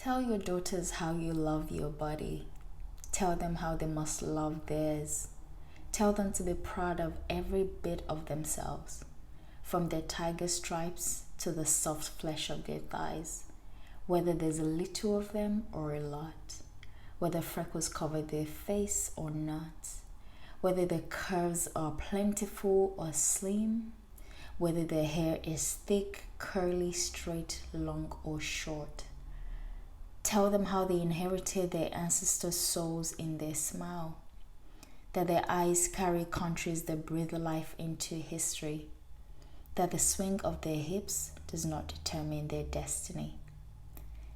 Tell your daughters how you love your body. Tell them how they must love theirs. Tell them to be proud of every bit of themselves, from their tiger stripes to the soft flesh of their thighs, whether there's a little of them or a lot, whether freckles cover their face or not, whether their curves are plentiful or slim, whether their hair is thick, curly, straight, long, or short. Tell them how they inherited their ancestors' souls in their smile, that their eyes carry countries that breathe life into history, that the swing of their hips does not determine their destiny.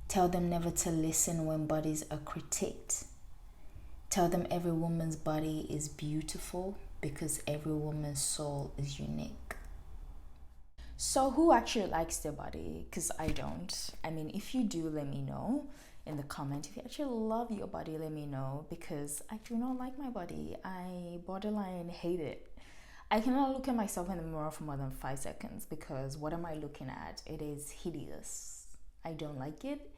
Tell them never to listen when bodies are critiqued. Tell them every woman's body is beautiful because every woman's soul is unique. So who actually likes their body? Because I don't. I mean, if you do, let me know in the comment. If you actually love your body, let me know, because I do not like my body. I borderline hate it. I cannot look at myself in the mirror for more than 5 seconds, because what am I looking at? It is hideous. I don't like it.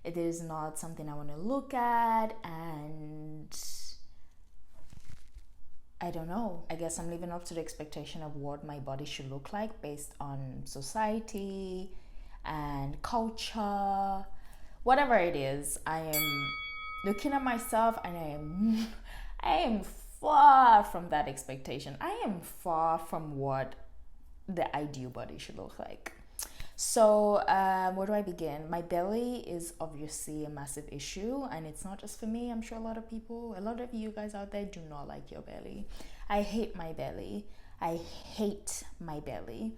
It is not something I want to look at, and I don't know. I guess I'm living up to the expectation of what my body should look like based on society and culture. Whatever it is, I am looking at myself and I am far from that expectation. I am far from what the ideal body should look like. So where do I begin? My belly is obviously a massive issue, and it's not just for me. I'm sure a lot of you guys out there do not like your belly. I hate my belly. I hate my belly.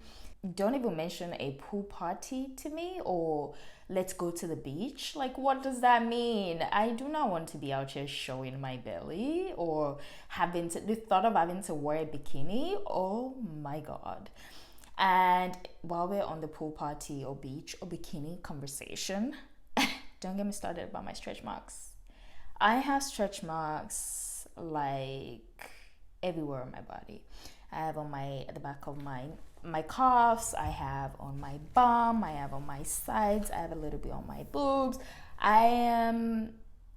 Don't even mention a pool party to me, or let's go to the beach. Like, what does that mean? I do not want to be out here showing my belly, or the thought of having to wear a bikini. Oh my God. And while we're on the pool party or beach or bikini conversation, don't get me started about my stretch marks. I have stretch marks like everywhere on my body. I have on the back of my calves, I have on my bum, I have on my sides, I have a little bit on my boobs. I am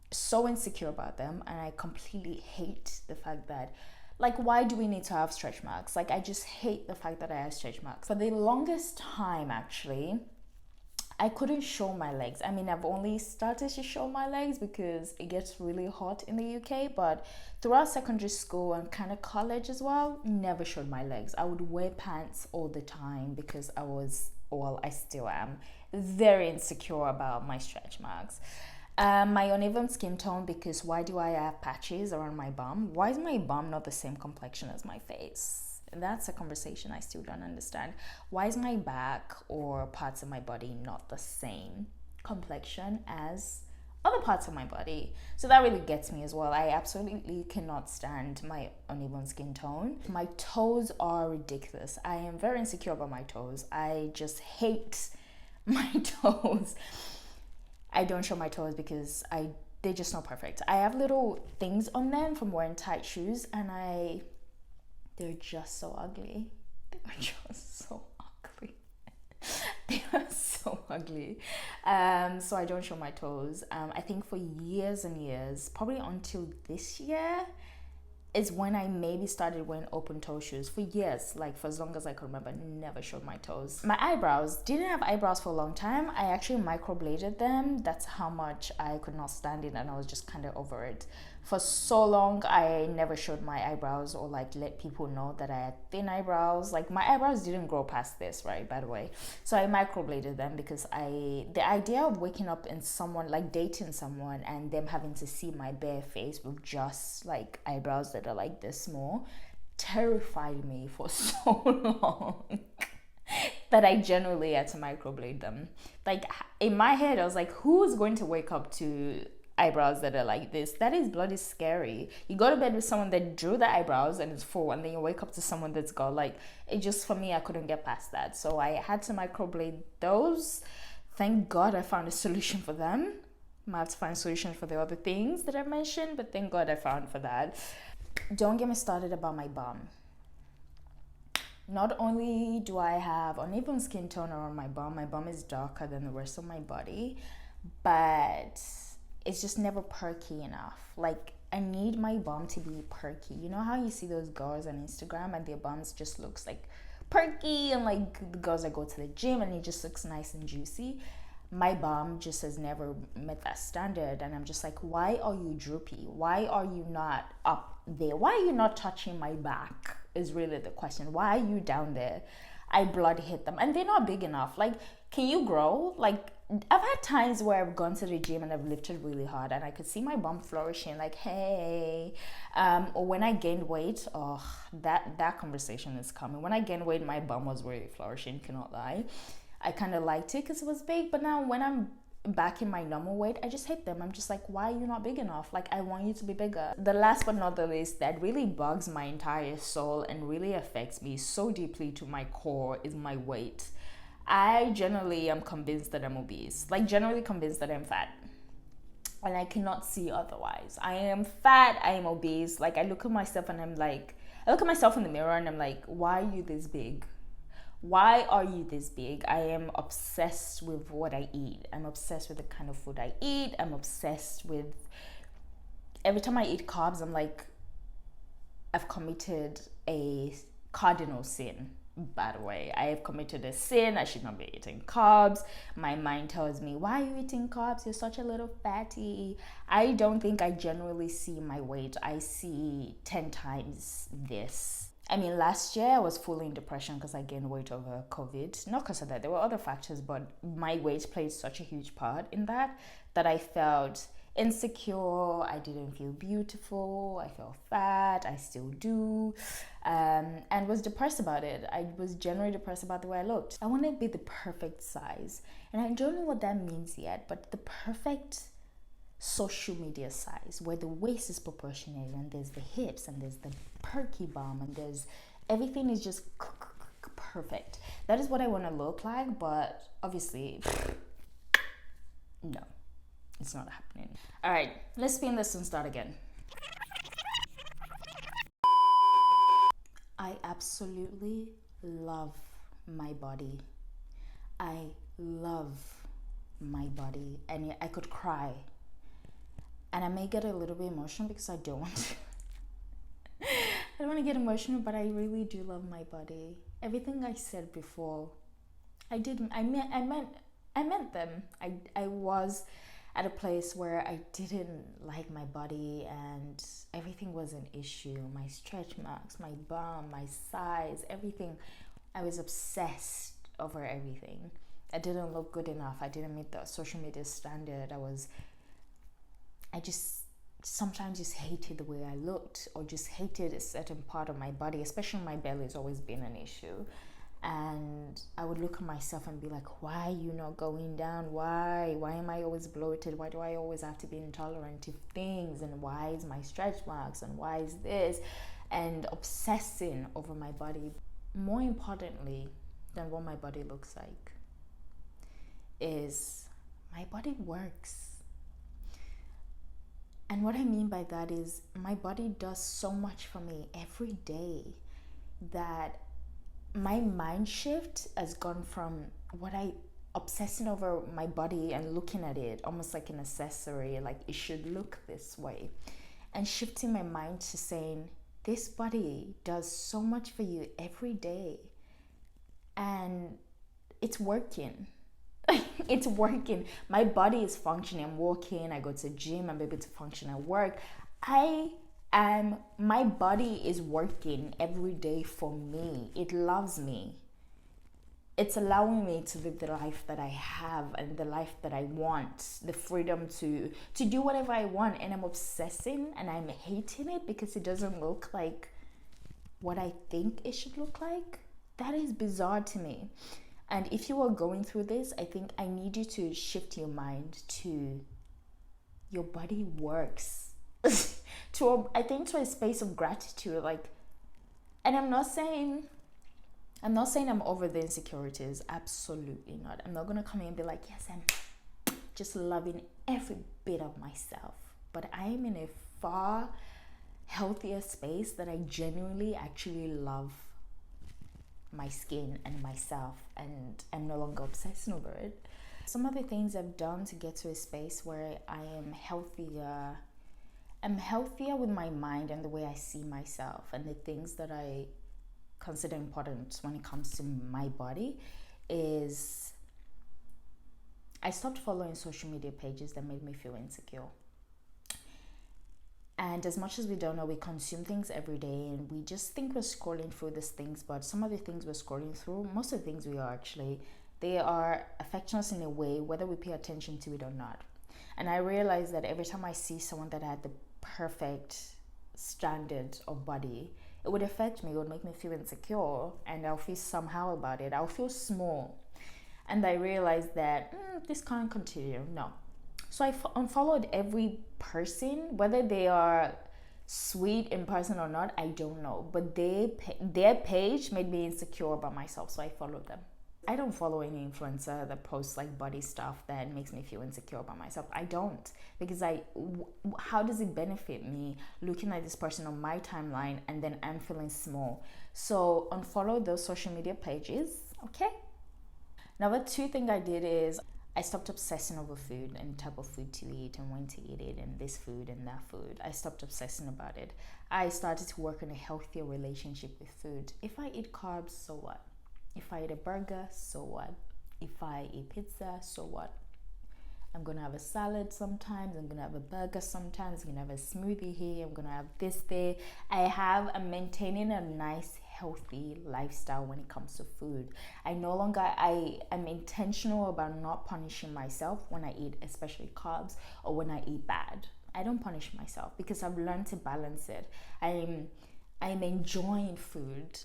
so insecure about them, and I completely hate the fact that, like, why do we need to have stretch marks? Like, I just hate the fact that I have stretch marks. For the longest time, actually, I couldn't show my legs. I mean, I've only started to show my legs because it gets really hot in the UK, but throughout secondary school and kind of college as well, never showed my legs. I would wear pants all the time because I still am very insecure about my stretch marks. My uneven skin tone, because why do I have patches around my bum? Why is my bum not the same complexion as my face? That's a conversation I still don't understand. Why is my back or parts of my body not the same complexion as other parts of my body? So that really gets me as well. I absolutely cannot stand my uneven skin tone. My toes are ridiculous. I am very insecure about my toes. I just hate my toes. I don't show my toes because they're just not perfect. I have little things on them from wearing tight shoes, and they're just so ugly. They're just so ugly. They are so ugly. So I don't show my toes. I think for years and years, probably until this year, is when I maybe started wearing open toe shoes. For years, like for as long as I can remember, never showed my toes. My eyebrows, didn't have eyebrows for a long time. I actually microbladed them. That's how much I could not stand it, and I was just kind of over it. For so long, I never showed my eyebrows or like let people know that I had thin eyebrows. Like, my eyebrows didn't grow past this, right, by the way. So I microbladed them because the idea of waking up in someone, like dating someone, and them having to see my bare face with just like eyebrows that are like this small, terrified me for so long that I genuinely had to microblade them. Like, in my head, I was like, who's going to wake up to eyebrows that are like this? That is bloody scary. You go to bed with someone that drew the eyebrows and it's full, and then you wake up to someone that's got like, it just, for me, I couldn't get past that. So I had to microblade those. Thank God I found a solution for them. I might have to find solutions for the other things that I mentioned, but thank God I found for that. Don't get me started about my bum. Not only do I have uneven skin tone around my bum is darker than the rest of my body, but it's just never perky enough. Like, I need my bum to be perky. You know how you see those girls on Instagram and their bums just looks like perky, and like the girls that go to the gym and it just looks nice and juicy. My bum just has never met that standard, and I'm just like, why are you droopy? Why are you not up there? Why are you not touching my back is really the question. Why are you down there? I blood hit them and they're not big enough. Like, can you grow? Like, I've had times where I've gone to the gym and I've lifted really hard and I could see my bum flourishing, like, hey. Or when I gained weight, oh, that conversation is coming. When I gained weight, my bum was really flourishing, cannot lie. I kind of liked it because it was big, but now when I'm back in my normal weight, I just hate them. I'm just like, why are you not big enough? Like, I want you to be bigger. The last but not the least that really bugs my entire soul and really affects me so deeply to my core is my weight. I generally am convinced that I'm obese, like generally convinced that I'm fat. And I cannot see otherwise. I am fat, I am obese. Like, I look at myself and I'm like, I look at myself in the mirror and I'm like, why are you this big? Why are you this big? I am obsessed with what I eat. I'm obsessed with the kind of food I eat. I'm obsessed with every time I eat carbs, I'm like, I've committed a cardinal sin. By the way, I have committed a sin. I should not be eating carbs. My mind tells me, why are you eating carbs? You're such a little fatty. I don't think I generally see my weight. I see 10 times this. I mean, last year I was fully in depression because I gained weight over COVID. Not because of that, there were other factors, but my weight played such a huge part in that I felt insecure. I didn't feel beautiful. I felt fat. I still do. And was depressed about it. I was generally depressed about the way I looked. I want to be the perfect size. And I don't know what that means yet, but the perfect social media size where the waist is proportionate and there's the hips and there's the perky bum and there's everything is just perfect. That is what I want to look like, but obviously no, it's not happening. All right, let's spin this and start again. I absolutely love my body. I love my body, and I could cry. And I may get a little bit emotional because I don't want to. I don't want to get emotional, but I really do love my body. Everything I said before, I meant them. I was at a place where I didn't like my body and everything was an issue. My stretch marks, my bum, my size, everything. I was obsessed over everything. I didn't look good enough. I didn't meet the social media standard. I just sometimes just hated the way I looked, or just hated a certain part of my body, especially my belly has always been an issue. And I would look at myself and be like, why are you not going down? Why am I always bloated? Why do I always have to be intolerant to things? And why is my stretch marks? And why is this? And obsessing over my body. More importantly than what my body looks like is my body works. And what I mean by that is my body does so much for me every day that my mind shift has gone from obsessing over my body and looking at it almost like an accessory, like it should look this way, and shifting my mind to saying, this body does so much for you every day and it's working. It's working. My body is functioning. I'm walking, I go to the gym, I'm able to function at work. My body is working every day for me. It loves me. It's allowing me to live the life that I have and the life that I want, the freedom to do whatever I want. And I'm obsessing and I'm hating it because it doesn't look like what I think it should look like. That is bizarre to me. And if you are going through this, I think I need you to shift your mind to your body works. to a space of gratitude. Like, and I'm not saying I'm over the insecurities. Absolutely not. I'm not gonna come in and be like, yes, I'm just loving every bit of myself. But I am in a far healthier space that I genuinely actually love my skin and myself, and I'm no longer obsessing over it. Some of the things I've done to get to a space where I am healthier. I'm healthier with my mind and the way I see myself and the things that I consider important when it comes to my body is I stopped following social media pages that made me feel insecure. And as much as we don't know, we consume things every day and we just think we're scrolling through these things, but some of the things we're scrolling through, most of the things we are actually, they are affecting us in a way, whether we pay attention to it or not. And I realized that every time I see someone that had the perfect standard of body, it would affect me, it would make me feel insecure, and I'll feel somehow about it. I'll feel small. And I realized that this can't continue. No. So I unfollowed every person, whether they are sweet in person or not, I don't know. But their page made me insecure about myself, so I followed them. I don't follow any influencer that posts like body stuff that makes me feel insecure about myself. I don't, because how does it benefit me looking at this person on my timeline and then I'm feeling small? So unfollow those social media pages, okay? Number 2 thing I did is I stopped obsessing over food and type of food to eat and when to eat it and this food and that food. I stopped obsessing about it. I started to work on a healthier relationship with food. If I eat carbs, so what? If I eat a burger, so what? If I eat pizza, so what? I'm gonna have a salad sometimes, I'm gonna have a burger sometimes, I'm gonna have a smoothie here, I'm gonna have this there. I'm maintaining a nice healthy lifestyle when it comes to food. I am intentional about not punishing myself when I eat, especially carbs, or when I eat bad. I don't punish myself because I've learned to balance it. I'm enjoying food.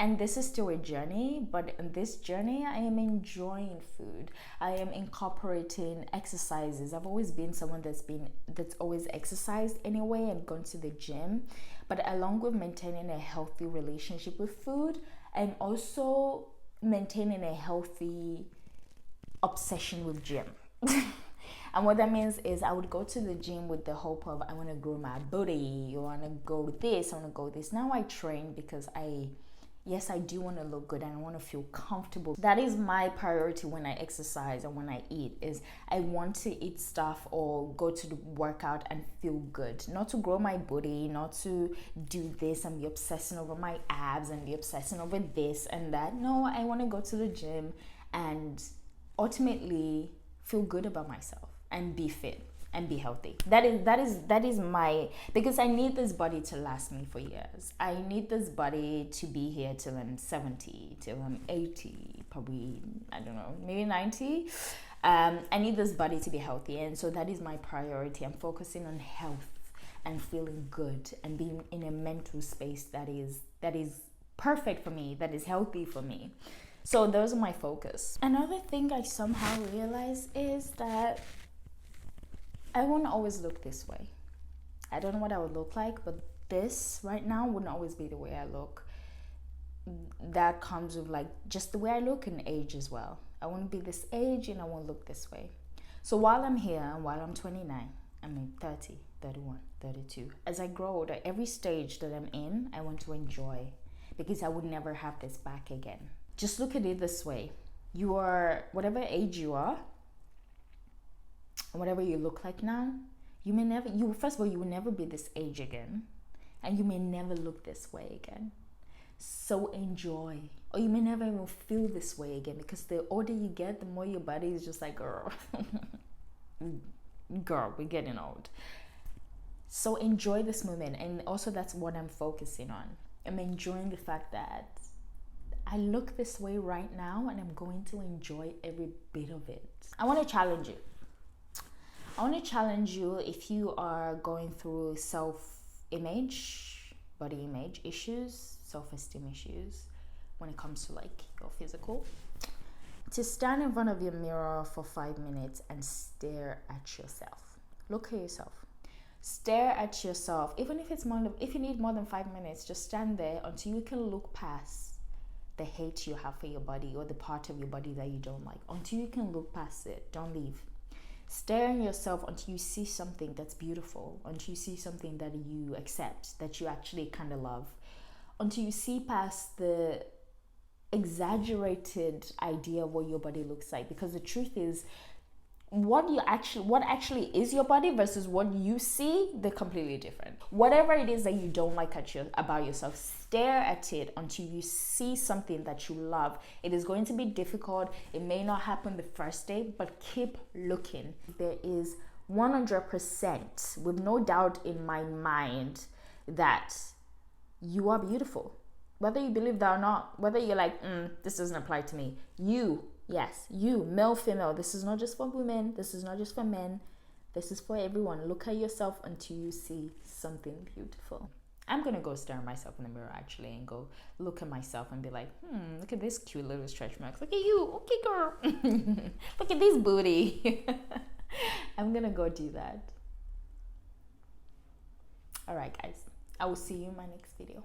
And this is still a journey, but in this journey, I am enjoying food. I am incorporating exercises. I've always been someone that's always exercised anyway and gone to the gym. But along with maintaining a healthy relationship with food, I'm also maintaining a healthy obsession with gym. And what that means is I would go to the gym with the hope of I want to grow my booty, I want to go this, I want to go this. Now I train because yes, I do want to look good and I want to feel comfortable. That is my priority when I exercise and when I eat, is I want to eat stuff or go to the workout and feel good. Not to grow my booty, not to do this and be obsessing over my abs and be obsessing over this and that. No, I want to go to the gym and ultimately feel good about myself and be fit and be healthy. That is my, because I need this body to last me for years. I need this body to be here till I'm 70, till I'm 80, probably, I don't know, maybe 90. I need this body to be healthy, and so that is my priority. I'm focusing on health and feeling good and being in a mental space that is perfect for me, that is healthy for me. So those are my focus. Another thing I somehow realized is that I won't always look this way. I don't know what I would look like, but this right now wouldn't always be the way I look. That comes with like just the way I look and age as well. I won't be this age and I won't look this way. So while I'm here, while I'm 29, I'm 30, 31, 32. As I grow older, every stage that I'm in, I want to enjoy, because I would never have this back again. Just look at it this way. You are, whatever age you are, whatever you look like now, first of all, you will never be this age again, and you may never look this way again. So enjoy. Or you may never even feel this way again, because the older you get, the more your body is just like, girl, we're getting old. So enjoy this moment, and also that's what I'm focusing on. I'm enjoying the fact that I look this way right now, and I'm going to enjoy every bit of it. I want to challenge you. If you are going through self-image, body image issues, self-esteem issues, when it comes to like your physical, to stand in front of your mirror for 5 minutes and stare at yourself. Look at yourself. Stare at yourself. Even if if you need more than 5 minutes, just stand there until you can look past the hate you have for your body or the part of your body that you don't like. Until you can look past it, don't leave. Stare at yourself until you see something that's beautiful, until you see something that you accept, that you actually kind of love, until you see past the exaggerated idea of what your body looks like, because the truth is, what actually is your body versus what you see, they're completely different. Whatever it is that you don't like about yourself, stare at it until you see something that you love. It is going to be difficult. It may not happen the first day, but keep looking. There is 100% with no doubt in my mind that you are beautiful, whether you believe that or not, whether you're like, this doesn't apply to me. Yes, you, male, female, this is not just for women, this is not just for men, this is for everyone. Look at yourself until you see something beautiful. I'm gonna go stare at myself in the mirror actually and go look at myself and be like, look at this cute little stretch marks. Look at you, okay girl. Look at this booty. I'm gonna go do that. All right, guys, I will see you in my next video.